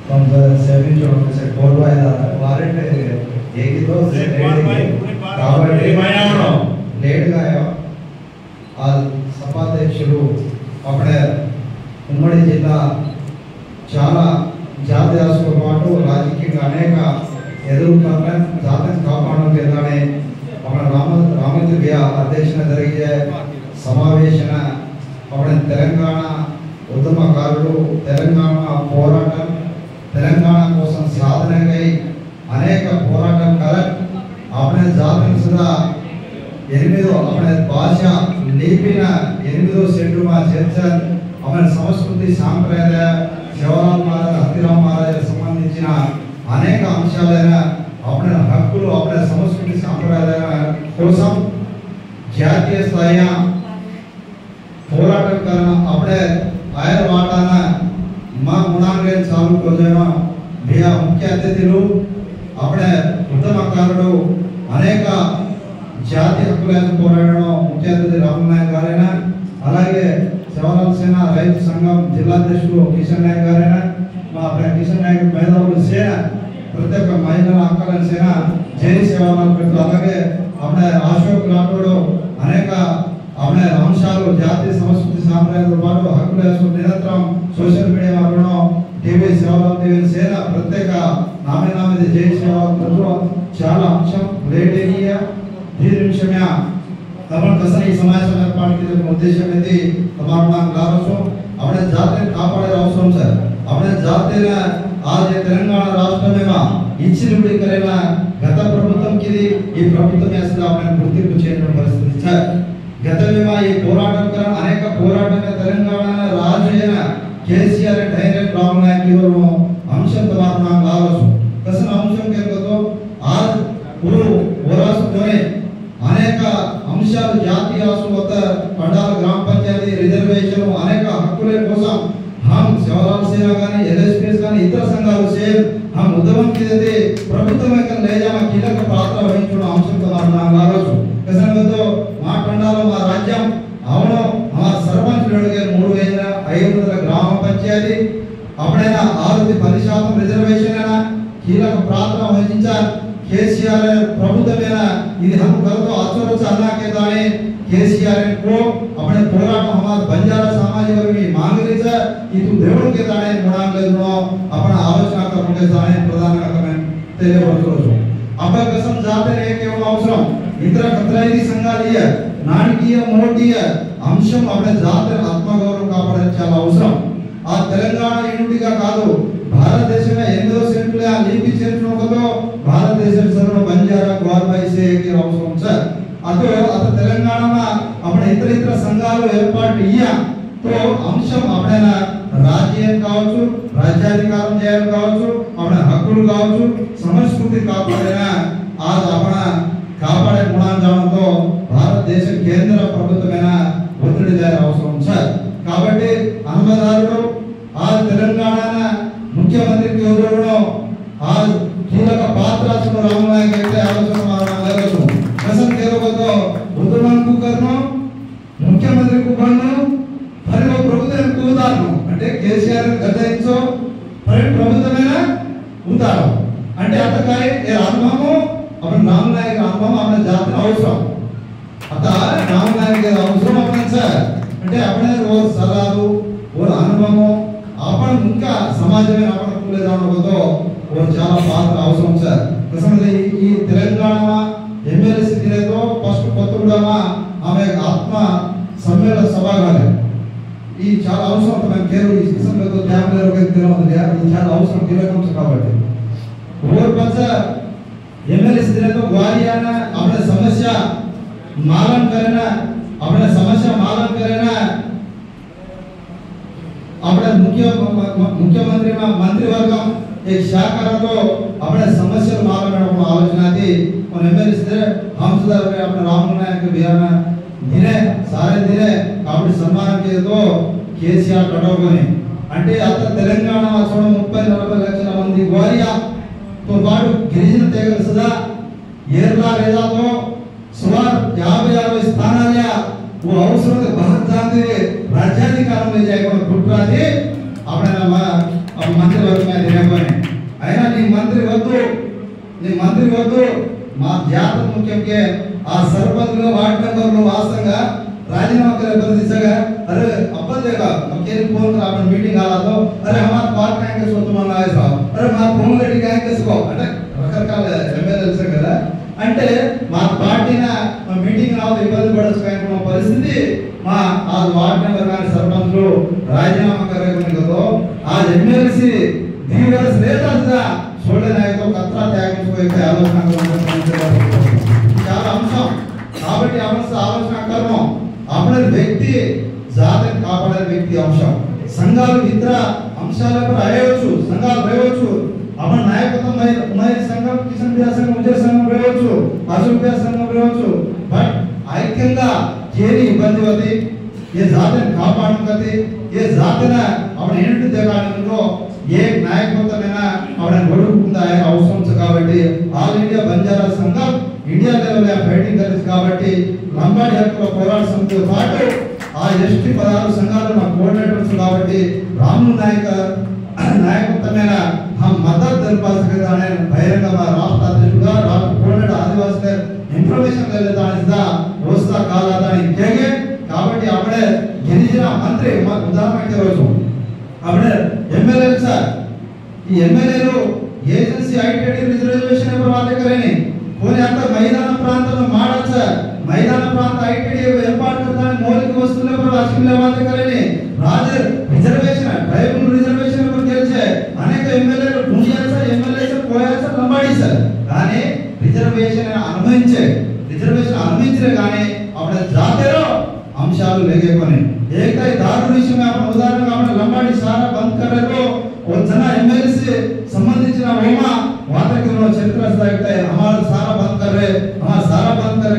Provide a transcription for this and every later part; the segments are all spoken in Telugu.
from the service officer worldwide warrant ಹೇಗಿದ್ರು కాబట్టి లేట్గా ఆ సభాధ్యక్షులు అప్పుడే ఉమ్మడి జిల్లా చాలా జాతీయాలతో పాటు రాజకీయంగా అనేక ఎదుర్కొన్న జాతిని కాపాడడం కేంద్రాన్ని అక్కడ రామచంద్ర అధ్యక్షన జరిగే సమావేశన అప్పుడు తెలంగాణ ఉద్యమకారులు తెలంగాణ పోరాటం తెలంగాణ కోసం సాధనకై అనేక పోరాటం కరెక్ట్ अपने जाति सुधा एनिमिदो अपने भाषा लिपिन एनिमिदो सेंटर में चर्चा अपने संस्कृति सांप्रदाय शिवराम महाराज हत्तीराम महाराज संबंधिंచిన అనేక అంశాలైన अपने హక్కులు अपने संस्कृति सांप्रदाय కోసం జాతీయ స్థాయి పోరాటం करना अपने आयर वाटाना మా గుణాంగే చాలు కోజేనా బియా ముఖ్య అతిథులు अपने ఉద్యమకారులు అనేక జాతి హక్కులను పోరాడడం ముఖ్య అతిథి రామనాయక్ గారైనా అలాగే శివరామ సేన రైతు సంఘం జిల్లా అధ్యక్షుడు కిషన్ నాయక్ గారైనా మా కిషన్ నాయక్ మేధావులు సేన ప్రతి ఒక్క మహిళల హక్కుల సేన జై శివరామ పెట్టు అలాగే अपने అశోక్ రాఠోడ్ అనేక अपने అంశాలు జాతి సంస్కృతి సాంప్రదాయాలతో పాటు హక్కుల నిరంతరం సోషల్ మీడియా వాడడం టీవీ శివరామ టీవీ సేన ప్రత్యేక नामे नामे जय सेवा चाला अंशम लेट एरिया धीर निमिषम्या अपन कसनी समाज ఏర్పాటు के उद्देश्य అనేది తమారునా గారసు अपने జాతిని కాపాడే అవసరం సార్ अपने జాతిని आज తెలంగాణ రాష్ట్రమేమా ఇచ్చినబడి కరేనా గత ప్రభుత్వం కిది ఈ ప్రభుత్వం యాసద अपने గుర్తింపు చేయడం పరిస్థితి సార్ గతమేమా ఈ పోరాటం కర అనేక పోరాటంగా తెలంగాణ రాజైన కేసీఆర్ డైరెక్ట్ రామనాయక్ గారు अंशम तमारुना गारसु कसन अंशम के तो आज पूर्व ओरासु तोने अनेक अंशाल जातीय आसुवत पंडाल ग्राम पंचायती रिजर्वेशन अनेक हक्कुले कोसम हम सेवालाल सेना गानी एलएसपीएस गानी इतर संघालु से हम उद्यमం కిందతే ప్రభుత్వమే లేజామ కీలక పాత్ర వహించున అంశం తమారునా గారसु कसन तो మా పండాలో మా రాజ్యం అవును మా సర్పంచ్ లొడిగే 3500 గ్రామ పంచాయతీ अपने 6-10% रिजर्वेशन कीलक प्रार्थना वहिंचार केसीआर प्रभुत्वमेना ఇది हम करतो आचरच अन्ना के दाणे केसीआर को अपने పోరాట हमार बंजारा समाज वर्ग मांगली छ ಇದು దేవుడు के दाणे गुणांगनो अपना आलोचना करने दाणे प्रधान कमेंट తెలియబడుతోంది అబ్బా कसम जाते रहे के అవసరం ఇతర కత్రాయి సంఘాలియ నాటకీయ మోటియ అంశం अपने జాతి ఆత్మగౌరవం కాపాడే చాలా అవసరం ఆ తెలంగాణ యూనిటీగా కాదు భారతదేశమే 8వ సెంట్రల్ ఆ లిపి చేర్చుకోతో భారతదేశం సర్వ బంజారా గ్వాల్బాయి సే के అవసరం సార్ అత తెలంగాణమా అప్పుడు ఇతర సంఘాలు ఏర్పాటు ఇయా తో అంశం అప్పుడైనా రాజ్యం కావచ్చు రాజ్యాధికారం చేయాలి కావచ్చు అప్పుడు హక్కులు కావచ్చు సంస్కృతి కాపాడేనా ఆ అప్పుడు కాపాడే గుణాంజంతో భారతదేశ కేంద్ర ప్రభుత్వమైన ఒత్తిడి దారి అవసరం సార్ కాబట్టి అనుమదారుడు आज तेलंगाना मुख्यमंत्री के उद्रोगणो आज कीलक पात्र सुनो रामनायक के आलोचना मारना लगसु कसम केरो तो उद्यमन को करनो मुख्यमंत्री को बननो మరి ప్రభుత్వం కూదాను అంటే కేసీఆర్ గతయించో మరి ప్రభుత్వమేనా ఉదారు అంటే అతకాయ ఏ అనుభవము అప్పుడు రామనాయక్ అనుభవం మన జాతి అవసరం అత రామనాయక్ అవసరం అప్పుడు సార్ అంటే అప్పుడే ఓ సలహాలు ఓ అనుభవము अपन उनका समाज में अपन पूरे जानो को और చాలా పాత్ర అవసరం సార్ కసమది ఈ తెలంగాణ ఎమ్మెల్సీ దినే तो ఫస్ట్ కొత్తగూడమ ఆమె ఆత్మ సమ్మేళన సభాగాలే ఈ చాలా అవసరం మనం కేరు ఈ కిసంలో तो ధ్యానలో के తెలవదు యార్ ఈ చాలా అవసరం కీలకం కాబట్టి और पछ एमएलसी दिने तो ग्वालियाना अपने समस्या मालन करना अपने समस्या मालन करना अपने मुख्यमंत्री मंत्रिवर्गम एक शाखा अपने समस्या मालूम आलोचना थी और एमएलसी हम सुधार अपने रामनायक बिहार दिने सारे दिने अपने सम्मान के तो केसीआर कटोगोनी అంటే అత తెలంగాణ అసలు 30-40 లక్షల మంది గ్వాలియా తో పాటు గిరిజన తెగల సదా ఏర్లా రేదాతో సుమారు 50-60 స్థానాల वो अवसर के बहुत जानते राज्याधिकार में जाएगा गुटराजी अपने अब मंत्री वर्ग में లేకపోయినా అయినా నీ మంత్రి వద్దు మా జాతర ముఖ్యంగా ఆ సర్పంచ్లు వార్డు మెంబర్లు వాస్తవంగా राजीनामा करे बंद दिसेगा अरे अपन देगा मकेरी फोन कर अपन मीटिंग आला तो अरे हमारा पार्ट टाइम के सोच मन आए साहब अरे మా ప్రోమోలెట్ గా కేసుకో అంటే రకరకాల ఎమ్మెల్యేలు కదా అంటే మా పార్టీన మా మీటింగ్ రావు ఇబ్బంది పడొచ్చుకునే పరిస్థితి మా ఆ వార్డ్ మెంబర్ గారి సర్పంచ్లు రాజీనామా కరేమని కదో ఆ ఎమ్మెల్సీ దీవెస్ లేదంతా సోడే నాయతో కత్రా త్యాగించుకోయే ఆలోచన చాలా అంశం కాబట్టి ఆలోచన కర్మ अपने व्यक्ति जाते कापाడే వ్యక్తి అంశం సంఘాలు ఇతర అంశాలపై రాయవచ్చు సంఘాలు రాయవచ్చు మన నాయకత్వం ఉన్నాయి సంఘం కిషన్ బిఆర్ సంఘం ఉజర్ సంఘం రాయవచ్చు అశోక్ బిఆర్ సంఘం రాయవచ్చు బట్ ఐక్యంగా చేరి ఇబ్బంది వది ఏ జాతిని కాపాడుతుంది ఏ జాతిన అవన ఏంటి దేగానిలో ఏ నాయకత్వమైనా అవన గొడుగుందా అవసరం కాబట్టి ఆల్ ఇండియా బంజారా సంఘం ఇండియా లెవెల్ ఫైటింగ్ కలిసి కాబట్టి లంబాడి హక్కుల పోరాట సమితితో పాటు ఆ ఎస్టీ 16 సంఘాలు మా కోఆర్డినేటర్స్ కాబట్టి రాము నాయకత్వమైన మద్దతు తెలిపాల్సిన బహిరంగ మా రాష్ట్ర అధ్యక్షుడుగా రాష్ట్ర కోఆర్డినేటర్ ఆదివాసీ ఇన్ఫర్మేషన్ లేదానిదా వ్యవస్థ కాలాదాని కేగే కాబట్టి అప్పుడే గిరిజన మంత్రి ఉదాహరణకి రోజు అప్పుడే ఎమ్మెల్యే సార్ ఈ ఎమ్మెల్యేలు ఏజెన్సీ ఐటీడీ రిజర్వేషన్ ఎవరు వాళ్ళ దగ్గరని कोने अंत मैदान प्रांत में माड़ा सर मैदान प्रांत आईटीडी एर्पाट करता है मौलिक वस्तुओं पर असीम लेवाते करेंगे राज्य रिजर्वेशन ट्राइबल रिजर्वेशन पर गेलचे अनेक एमएलए ढूंढिया सर एमएलए सर कोया सर लंबाड़ी सर गाने रिजर्वेशन अनुमतिंचे गाने अपने जातेरो अंशालु लेगे कोने एक टाइ दारू विषय में अपन उदाहरण अपन लंबाड़ी सारा बंद कर रहे तो और जना एमएलए से संबंधित ना होमा वादकिनो चरित्र साहित्य हमारा सारा बंद कर रहे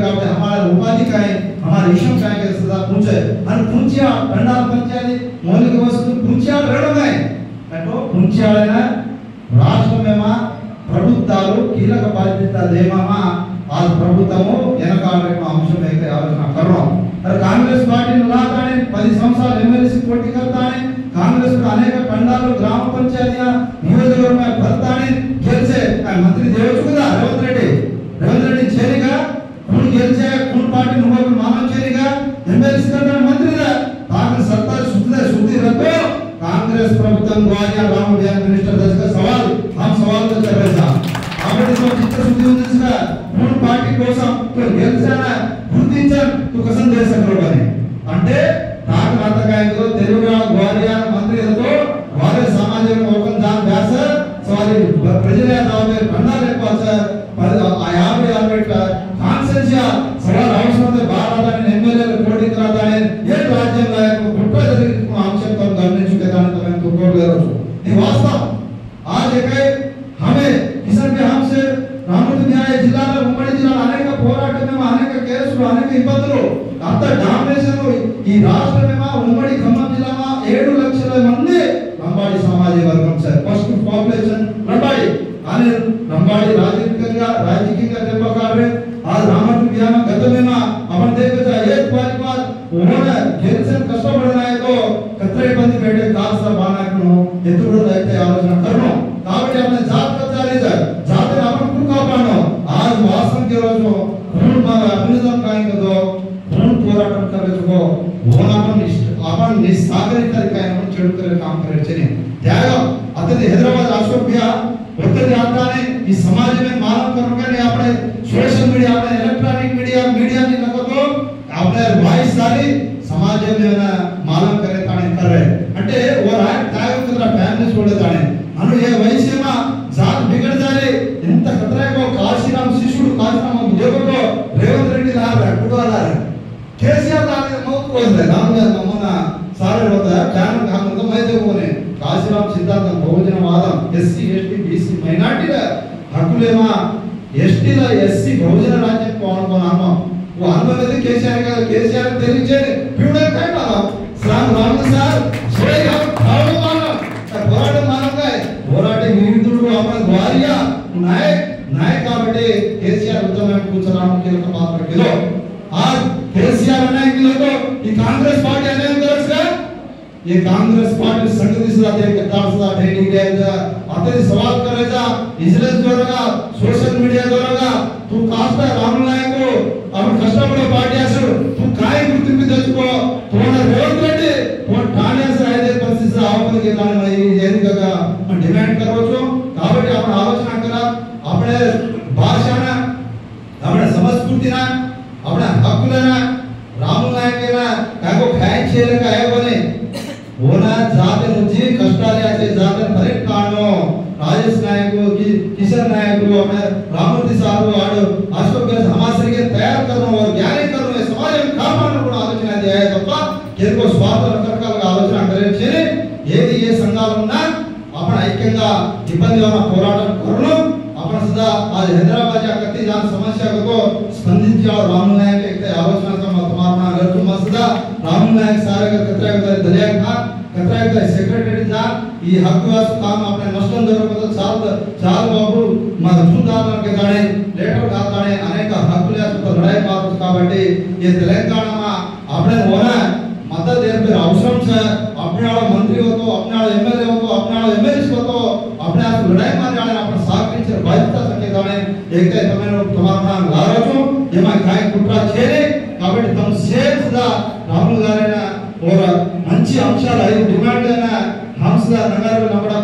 కాబట్టి हमारा उपाधि का है हमारा इश्यू का है सदा पूछे और पूछिया पंडाल पंचायती मौलिक वस्तु पूछिया रेडమే అంటే పూంచాలన రాష్ట్రమేమా ప్రభుత్వాలు కీలక బాధ్యత లేమమా ఆ ప్రభుత్వము ఎనకాలక అంశం అయితే ఆలోచన కర్రం और कांग्रेस पार्टी लाताने 10 సంవత్సరాలు ఎమ్మెల్సీ పోటీ करताने कांग्रेस को अनेक पंडालों ग्राम पंचायतियां नियोजकवर्ग में भरताने गेलचे मंत्री देवचु కదా रेवंत रेड्डी చేరిగా खून गेलचे खून पार्टी नुमल मानव చేరిగా एमएलसी करता मंत्री दा ताकि सत्ता शुद्धि रखो कांग्रेस ప్రభుత్వం ద్వారా రామ్ విహార్ మినిస్టర్ దశ सवाल हम सवाल तो कर रहे हैं కాబట్టి చిత్తశుద్ధి ఉందిగా खून पार्टी కోసం గెలిచానా గుర్తించారు तू कसम दे सकरो కానీ అంటే నాకు నాటకాయలో తెలుగుగా గ్వాలియా మంత్రిలతో వారి సమాజం ఓపెన్ దాన్ వ్యాస సవారి ప్రజల దావే పండాలే పాస ఆ 50 కాన్సెన్సియా సవాల్ అవసరమే భారతని ఎమ్మెల్యేలు పోటీ कराताने ఏ రాజ్యంలో కుట్ర జరిగిన ఆక్షేపం గమనించుకేదాని తమ కోరుకోలేరు ఇది వాస్తవం आज एक हमें किसान के हमसे రామూర్తి న్యాయ జిల్లాలో ఉమ్మడి జిల్లాలో అనేక పోరాటాలు అనేక కేసులు అనేక ఇబ్బందులు అంత డామినేషన్ ఈ రాష్ట్రమేమా ఉమ్మడి ఖమ్మం జిల్లాలో 7 లక్షల మంది లంబాడి సామాజిక వర్గం సార్ ఫస్ట్ పాపులేషన్ లంబాడి కానీ లంబాడి రాజకీయంగా దెబ్బకారే ఆ రామూర్తి న్యాయ గతమేమా अपन देखे था एक बार उन्होंने गेलसन कष्टपड़ना है तो कतरे बंद बैठे कासा बाना को ఎత్తుడు అయితే ఆలోచన కర్మ కాబట్టి अपने जात को चाली जाए जात अपन को कापानो आज वासन के रोज खून मार अभिनंदन कायेंगे तो खून పోరాటం करेको अपन निस्सागरिक तरीका చెడు करे काम करे चने त्यागम अतने हैदराबाद अशोक भैया उत्तर आताने इस समाज में मानव करने अपने सोशल मीडिया अपने इलेक्ट्रॉनिक मीडिया ने लगो तो अपने वॉइस सारी समाज में ना मालूम करे ताने कर रहे అంటే वो राय त्याग करना फैमिली छोड़े ताने अनु ये वैसे में जात बिगड़ जाए इंत खतरे को काशीराम शिशुడు काशीराम देखो तो रेवंत रेड्डी ला रहा कुडवाला केसीआर लाने मौत को है नाम या नमूना सारे होता है क्या हम तो मैं देखो ने काशीराम सिद्धांत बहुजनवादम एससी एसटी बीसी माइनॉरिटी हकुलेमा एसटी ला एससी बहुजन राज्य कौन नाम वो अनुभव केसीआर తెలియజే పిడుడే కైనా శ్రామ్ రామ్ సార్ सोएगा आओ मानो పోరాటం మానగా పోరాటే విరుద్ధుడు అమర గ్వాలియా నాయక కాబట్టి కేసీఆర్ ఉత్తమమైన కూర్చోరాము కీలక పాత్ర కిలో आज केसीआर ने किलो तो ఈ కాంగ్రెస్ పార్టీ అనేది తెలుసుగా ये कांग्रेस पार्टी संगठित अतः सवाल करायचा इजलेस द्वारा सोशल मीडिया द्वारा तू कास्ता राहुल नायक आपण कष्टपडे पार्टी असो तू काय गुर्तिंపు తెచ్చుకో తోన రేవంత్ రెడ్డి తోన ఠాణేస్ అయితే పరిస్థితి ఆవనికి కారణం ఏదిగా మనం డిమాండ్ करवचो కాబట్టి आपण ఆలోచన करा આપણે భాషానా આપણે સંસ્કૃતિના આપણે હકુલના రాముల్ నాయకైనా కాకో ఖాయం చేయలేక అయ్యబోనే ఓనా జాతి నుంచి కష్టాలు యాచే జాతి పరేట్ కాణో రాజేష్ నాయక్ किशन नायक रामूर्ति साहब आड़ अशोक गैस हमारे के तैयार करना और ज्ञानी करना समाज में कापाडने కూడా ఆలోచన చేయాలి తప్ప కేవలం స్వార్థ రకరకాల ఆలోచన करे ఏది ఏ సంఘాలు ఉన్నా आपण ఐక్యంగా ఇబ్బంది ఉన్న పోరాటం కరును आपण सुद्धा आज हैदराबाद या कत्ती जान समस्या को स्पंदिंचा और रामुल नायक एक आलोचना का तुम्हारा अगर तुम सुद्धा रामुल नायक सारे का कतरा का दलिया का कतरा का सेक्रेटरी जा ఈ హక్కు వాసు काम अपने नष्टం జరగకపోతే చాలు బాబు మన చూడాలనుకే గానే లేటర్ కాతానే అనేక హక్కుల యొక్క లడాయి మారుతుంది కాబట్టి ये तेलंगाना में अपने होना मदद देने पे अवसर से अपने वाला मंत्री हो तो अपने वाला एमएलए हो तो अपने वाला एमएलए हो तो अपने आप लड़ाई मार जाने अपने साथ के बाध्यता सके जाने एक तो तुम्हें तुम्हारा नाम लाराजो ये मैं काय कुट्रा छेरे కాబట్టి तम शेर सुधा राहुल गारेना और मंची अंशाल आई डिमांड ना हम सुधा नगर में नबड़ा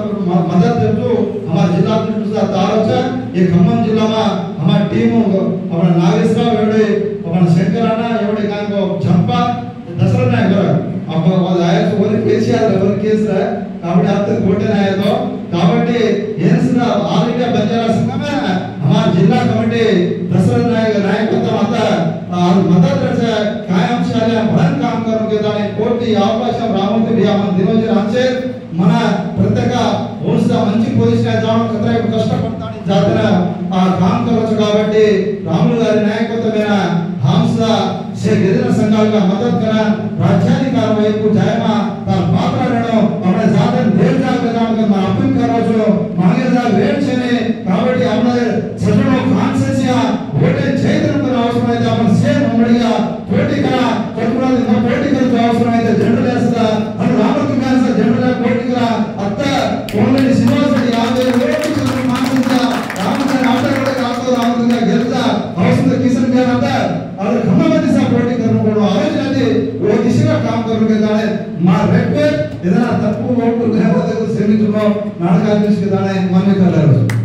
मदद देतो हमारे जिला में सुधा तारोचा ये खम्मम जिला में हमारी टीम अपना नागेश्वर एवढे अपना शंकराना एवढे काम को झंपा दसरा नाही बरं आपण आया तो वर केसीआर वर केस रा కాబట్టి अब तक कोटे नाही तो కాబట్టి ఏन सुद्धा ऑल इंडिया बंजारा संघ में हमारे जिला कमिटी दसरा नायकत्व आता मदद रचा कायम शाले भरण काम करून घेताने कोटी అవకాశం రామూర్తి మన దినోజీ రాంచే మన ప్రత్యేక ఓన్స్గా మంచి పొజిషన్ జావడం కతరా కష్టపడతాని జాతర ఆ काम करవచ్చు కాబట్టి రాములు గారి నాయకత్వమైన हांसा से गिरिजन संघाल का मदद करा राज्याधिकार వైపు जायमा तार पात्र रहणो अपने जातन देश जाग लगाम के मैं अपील करो छो मांगे जा वेट छेने కాబట్టి આપણે સજણો કાન્સેસિયા વોટે ચૈત્ર પર అవసరం అయితే आपण సేమ్ ఉమ్మడిగా పోటీ కరా కొట్టుకున్నది నా పోటీ కరా అవసరం అయితే జనరల్ చేస్తా అని రామకు గారి జనరల్ పోటీ కరా అత్త ఓన్లీ శ్రీనివాసరెడ్డి 50 ఓట్లు మాత్రంగా రామచంద్ర ఆటగాడ కాదు రామచంద్ర గెలుతా అవసరం కిషన్ గారు అత్త और खम्ममती सा पोटी करने को आलोचना थी वो किसी का काम करने के जाने मार रेट पे इधर तप्पू वोट को गए वो देखो सेमी चुनाव नाटक आदमी के जाने मन में कर रहे हो